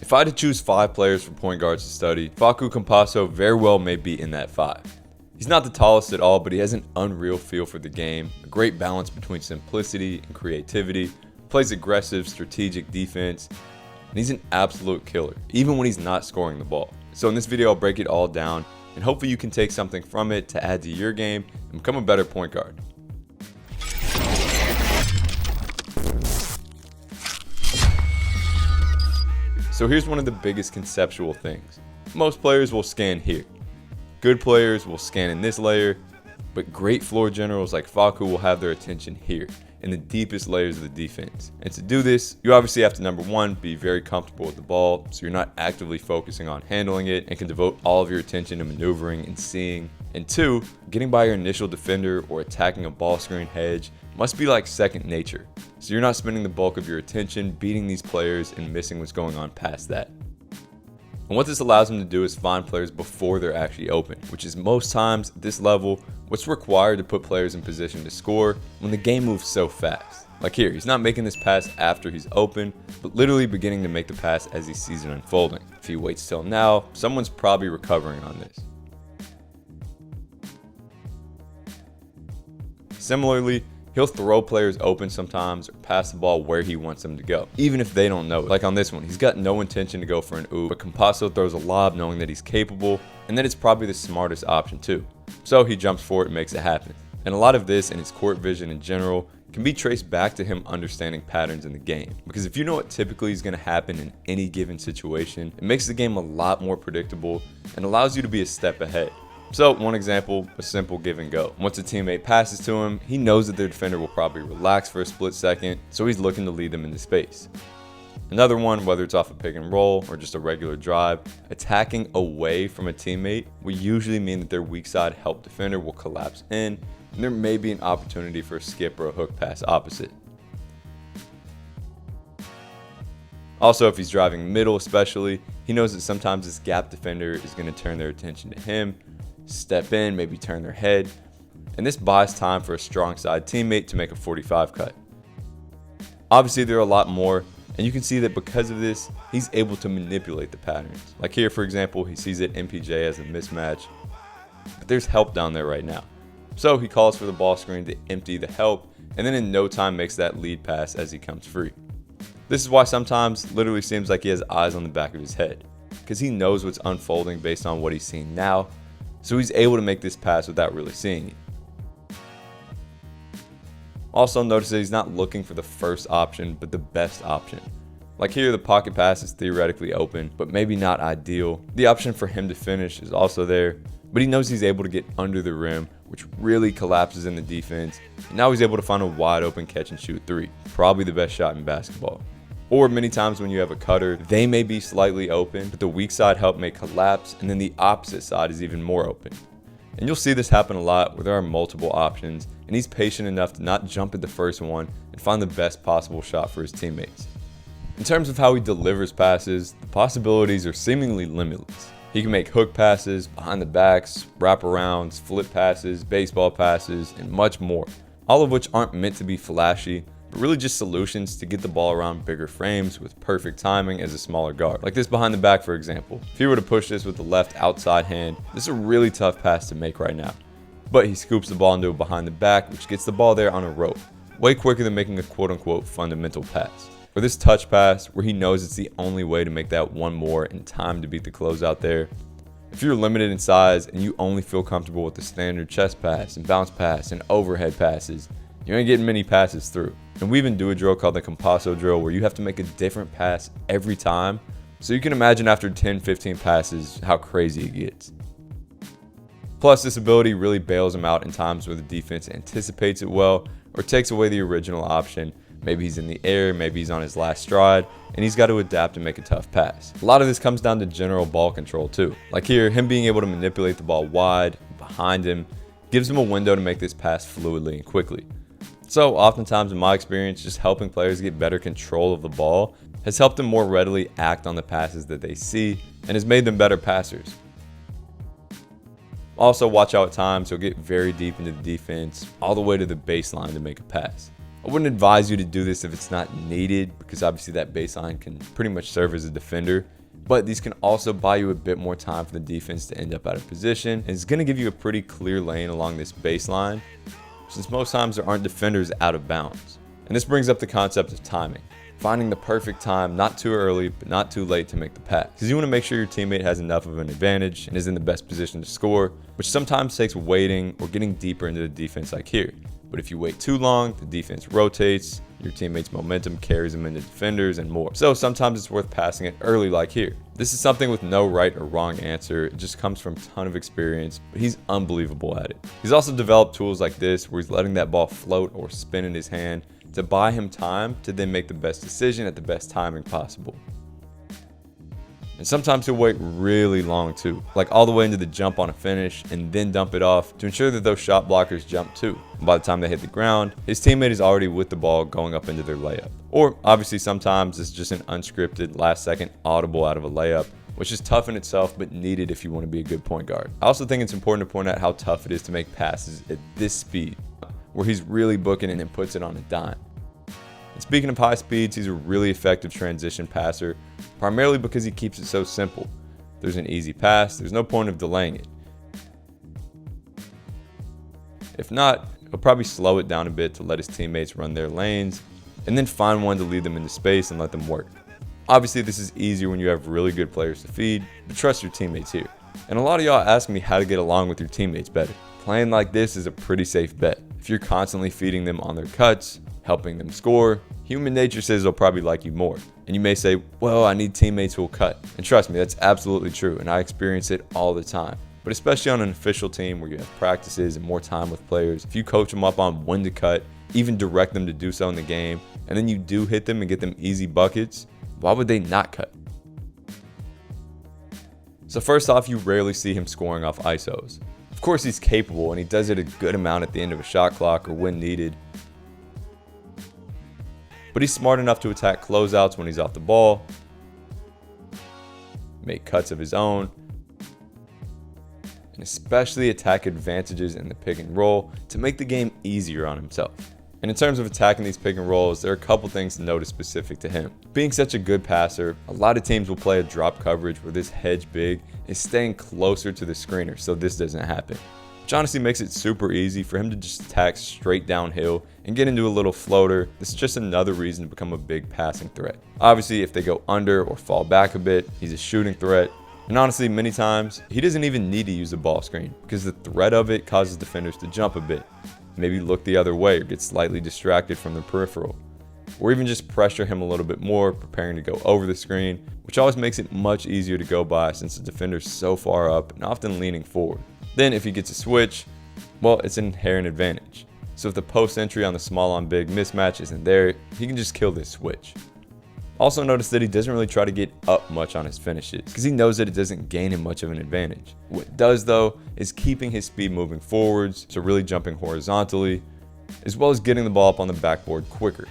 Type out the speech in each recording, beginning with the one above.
If I had to choose 5 players for point guards to study, Facu Campazzo very well may be in that 5. He's not the tallest at all, but he has an unreal feel for the game, a great balance between simplicity and creativity, plays aggressive, strategic defense, and he's an absolute killer, even when he's not scoring the ball. So in this video, I'll break it all down, and hopefully you can take something from it to add to your game and become a better point guard. So here's one of the biggest conceptual things. Most players will scan here. Good players will scan in this layer, but great floor generals like Facu will have their attention here, in the deepest layers of the defense. And to do this, you obviously have to, number 1, be very comfortable with the ball, so you're not actively focusing on handling it and can devote all of your attention to maneuvering and seeing. And 2, getting by your initial defender or attacking a ball screen hedge must be like second nature. So you're not spending the bulk of your attention beating these players and missing what's going on past that. And what this allows them to do is find players before they're actually open, which is most times at this level what's required to put players in position to score when the game moves so fast. Like here, he's not making this pass after he's open, but literally beginning to make the pass as he sees it unfolding. If he waits till now, someone's probably recovering on this. Similarly, he'll throw players open sometimes or pass the ball where he wants them to go, even if they don't know it. Like on this one, he's got no intention to go for an oop, but Campazzo throws a lob knowing that he's capable and that it's probably the smartest option too. So he jumps for it and makes it happen. And a lot of this and his court vision in general can be traced back to him understanding patterns in the game. Because if you know what typically is going to happen in any given situation, it makes the game a lot more predictable and allows you to be a step ahead. So one example, a simple give and go. Once a teammate passes to him, he knows that their defender will probably relax for a split second, so he's looking to lead them into space. Another one, whether it's off a pick and roll or just a regular drive, attacking away from a teammate will usually mean that their weak side help defender will collapse in, and there may be an opportunity for a skip or a hook pass opposite. Also, if he's driving middle especially, he knows that sometimes this gap defender is going to turn their attention to him, step in, maybe turn their head, and this buys time for a strong side teammate to make a 45 cut. Obviously, there are a lot more, and you can see that because of this, he's able to manipulate the patterns. Like here, for example, he sees it MPJ as a mismatch, but there's help down there right now. So he calls for the ball screen to empty the help, and then in no time makes that lead pass as he comes free. This is why sometimes literally seems like he has eyes on the back of his head, because he knows what's unfolding based on what he's seeing now, so he's able to make this pass without really seeing it. Also notice that he's not looking for the first option, but the best option. Like here, the pocket pass is theoretically open, but maybe not ideal. The option for him to finish is also there, but he knows he's able to get under the rim, which really collapses in the defense. And now he's able to find a wide open catch and shoot 3, probably the best shot in basketball. Or many times when you have a cutter, they may be slightly open, but the weak side help may collapse, and then the opposite side is even more open. And you'll see this happen a lot where there are multiple options, and he's patient enough to not jump at the first one and find the best possible shot for his teammates. In terms of how he delivers passes, the possibilities are seemingly limitless. He can make hook passes, behind the backs, wraparounds, flip passes, baseball passes, and much more, all of which aren't meant to be flashy, but really just solutions to get the ball around bigger frames with perfect timing as a smaller guard. Like this behind the back, for example. If he were to push this with the left outside hand, this is a really tough pass to make right now. But he scoops the ball into a behind the back, which gets the ball there on a rope, way quicker than making a quote-unquote fundamental pass. Or this touch pass, where he knows it's the only way to make that one more in time to beat the closeout there. If you're limited in size and you only feel comfortable with the standard chest pass and bounce pass and overhead passes, you ain't getting many passes through. And we even do a drill called the Campazzo drill where you have to make a different pass every time. So you can imagine after 10-15 passes how crazy it gets. Plus, this ability really bails him out in times where the defense anticipates it well or takes away the original option. Maybe he's in the air, maybe he's on his last stride, and he's got to adapt and make a tough pass. A lot of this comes down to general ball control too. Like here, him being able to manipulate the ball wide, behind him, gives him a window to make this pass fluidly and quickly. So oftentimes in my experience, just helping players get better control of the ball has helped them more readily act on the passes that they see and has made them better passers. Also, watch out at times, he'll get very deep into the defense, all the way to the baseline to make a pass. I wouldn't advise you to do this if it's not needed, because obviously that baseline can pretty much serve as a defender. But these can also buy you a bit more time for the defense to end up out of position. And it's going to give you a pretty clear lane along this baseline, since most times there aren't defenders out of bounds. And this brings up the concept of timing. Finding the perfect time, not too early, but not too late to make the pass. Because you want to make sure your teammate has enough of an advantage and is in the best position to score, which sometimes takes waiting or getting deeper into the defense like here. But if you wait too long, the defense rotates, your teammate's momentum carries them into defenders and more. So sometimes it's worth passing it early like here. This is something with no right or wrong answer. It just comes from a ton of experience, but he's unbelievable at it. He's also developed tools like this where he's letting that ball float or spin in his hand to buy him time to then make the best decision at the best timing possible. And sometimes he'll wait really long too, like all the way into the jump on a finish and then dump it off to ensure that those shot blockers jump too. And by the time they hit the ground, his teammate is already with the ball going up into their layup. Or obviously sometimes it's just an unscripted last second audible out of a layup, which is tough in itself but needed if you want to be a good point guard. I also think it's important to point out how tough it is to make passes at this speed, where he's really booking it and puts it on a dime. And speaking of high speeds, he's a really effective transition passer, primarily because he keeps it so simple. There's an easy pass, there's no point of delaying it. If not, he'll probably slow it down a bit to let his teammates run their lanes, and then find one to lead them into space and let them work. Obviously, this is easier when you have really good players to feed, but trust your teammates here. And a lot of y'all ask me how to get along with your teammates better. Playing like this is a pretty safe bet. If you're constantly feeding them on their cuts, helping them score, human nature says they'll probably like you more. And you may say, well, I need teammates who will cut. And trust me, that's absolutely true, and I experience it all the time. But especially on an official team where you have practices and more time with players, if you coach them up on when to cut, even direct them to do so in the game, and then you do hit them and get them easy buckets, why would they not cut? So first off, you rarely see him scoring off ISOs. Of course he's capable, and he does it a good amount at the end of a shot clock or when needed. But he's smart enough to attack closeouts when he's off the ball, make cuts of his own, and especially attack advantages in the pick and roll to make the game easier on himself. And in terms of attacking these pick and rolls, there are a couple things to notice specific to him. Being such a good passer, a lot of teams will play a drop coverage where this hedge big is staying closer to the screener so this doesn't happen. Which honestly makes it super easy for him to just attack straight downhill and get into a little floater. This is just another reason to become a big passing threat. Obviously, if they go under or fall back a bit, he's a shooting threat. And honestly, many times, he doesn't even need to use a ball screen because the threat of it causes defenders to jump a bit, maybe look the other way or get slightly distracted from the peripheral, or even just pressure him a little bit more, preparing to go over the screen, which always makes it much easier to go by since the defender's so far up and often leaning forward. Then if he gets a switch, well, it's an inherent advantage. So if the post entry on the small on big mismatch isn't there, he can just kill this switch. Also notice that he doesn't really try to get up much on his finishes because he knows that it doesn't gain him much of an advantage. What it does though is keeping his speed moving forwards, so really jumping horizontally, as well as getting the ball up on the backboard quicker.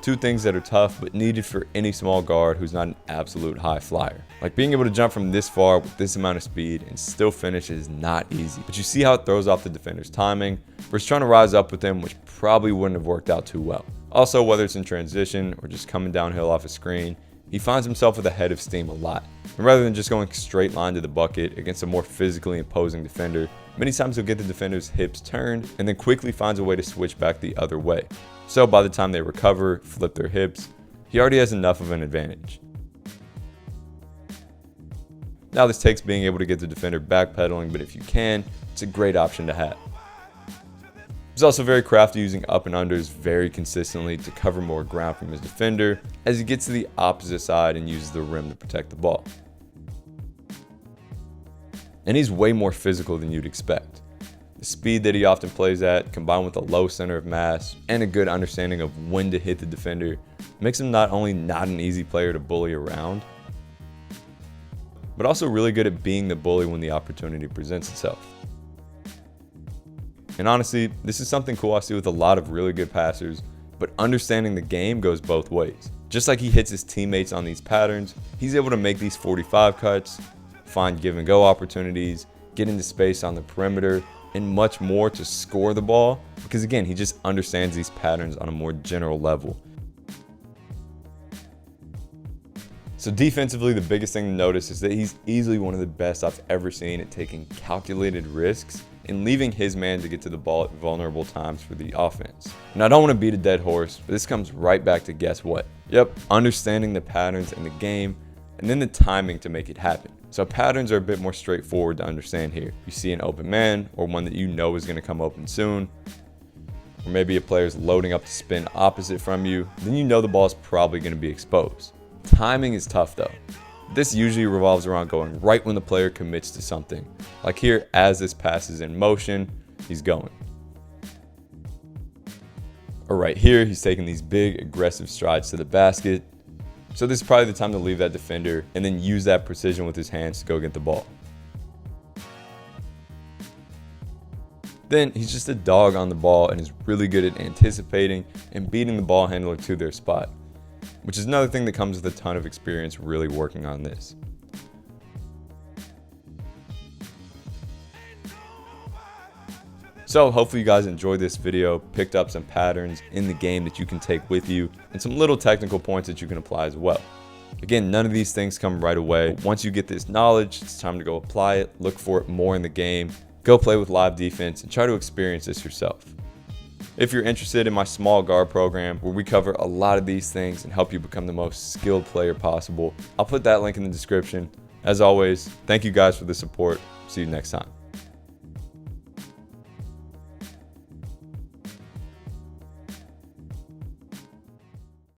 Two things that are tough but needed for any small guard who's not an absolute high flyer. Like being able to jump from this far with this amount of speed and still finish is not easy. But you see how it throws off the defender's timing versus trying to rise up with him, which probably wouldn't have worked out too well. Also, whether it's in transition or just coming downhill off a screen, he finds himself with a head of steam a lot. And rather than just going straight line to the bucket against a more physically imposing defender, many times he'll get the defender's hips turned and then quickly finds a way to switch back the other way. So by the time they recover, flip their hips, he already has enough of an advantage. Now this takes being able to get the defender backpedaling, but if you can, it's a great option to have. He's also very crafty using up and unders very consistently to cover more ground from his defender as he gets to the opposite side and uses the rim to protect the ball. And he's way more physical than you'd expect. The speed that he often plays at, combined with a low center of mass and a good understanding of when to hit the defender, makes him not only not an easy player to bully around, but also really good at being the bully when the opportunity presents itself. And honestly, this is something cool I see with a lot of really good passers, but understanding the game goes both ways. Just like he hits his teammates on these patterns, he's able to make these 45 cuts, find give and go opportunities, get into space on the perimeter, and much more to score the ball, because again, he just understands these patterns on a more general level. So defensively, the biggest thing to notice is that he's easily one of the best I've ever seen at taking calculated risks and leaving his man to get to the ball at vulnerable times for the offense. And I don't want to beat a dead horse, but this comes right back to guess what? Yep, understanding the patterns in the game and then the timing to make it happen. So patterns are a bit more straightforward to understand here. You see an open man or one that you know is going to come open soon, or maybe a player's loading up to spin opposite from you, then you know the ball is probably going to be exposed. Timing is tough though. This usually revolves around going right when the player commits to something. Like here, as this pass is in motion, he's going. Or right here, he's taking these big aggressive strides to the basket. So this is probably the time to leave that defender and then use that precision with his hands to go get the ball. Then he's just a dog on the ball and is really good at anticipating and beating the ball handler to their spot, which is another thing that comes with a ton of experience really working on this. So hopefully you guys enjoyed this video, picked up some patterns in the game that you can take with you, and some little technical points that you can apply as well. Again, none of these things come right away. Once you get this knowledge, it's time to go apply it, look for it more in the game, go play with live defense, and try to experience this yourself. If you're interested in my small guard program, where we cover a lot of these things and help you become the most skilled player possible, I'll put that link in the description. As always, thank you guys for the support. See you next time.